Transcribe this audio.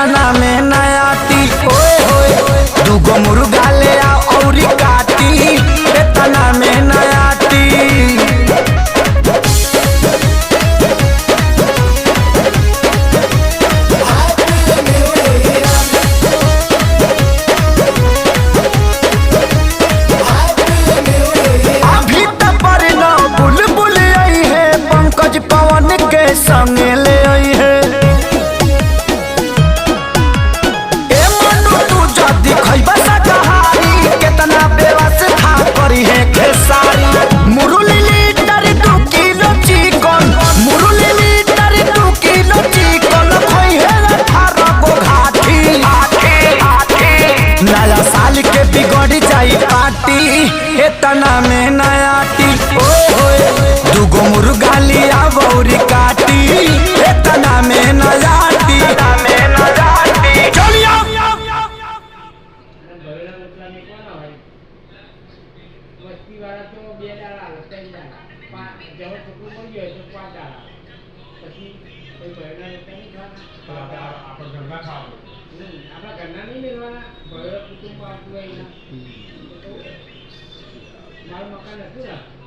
तना में नयाती ओए होए दुगो मुर्गा ले आ और काटी तना में नयाती पवन के संगे ले आई है ए मनु तू जदी खइबा शाकाहारी केतना व्यवस्था करी है खेसारी मुरली लीटर 2 किलो चिकन मुरली लीटर 2 किलो चिकन खोई है 18 गो घाटी नया साल के बिगड़ जाई पार्टी एतना में नयाती ओए होए दुगो मुर्गा लिया बौरी काटी एतना में नयाती चलिए મકાન હતું ને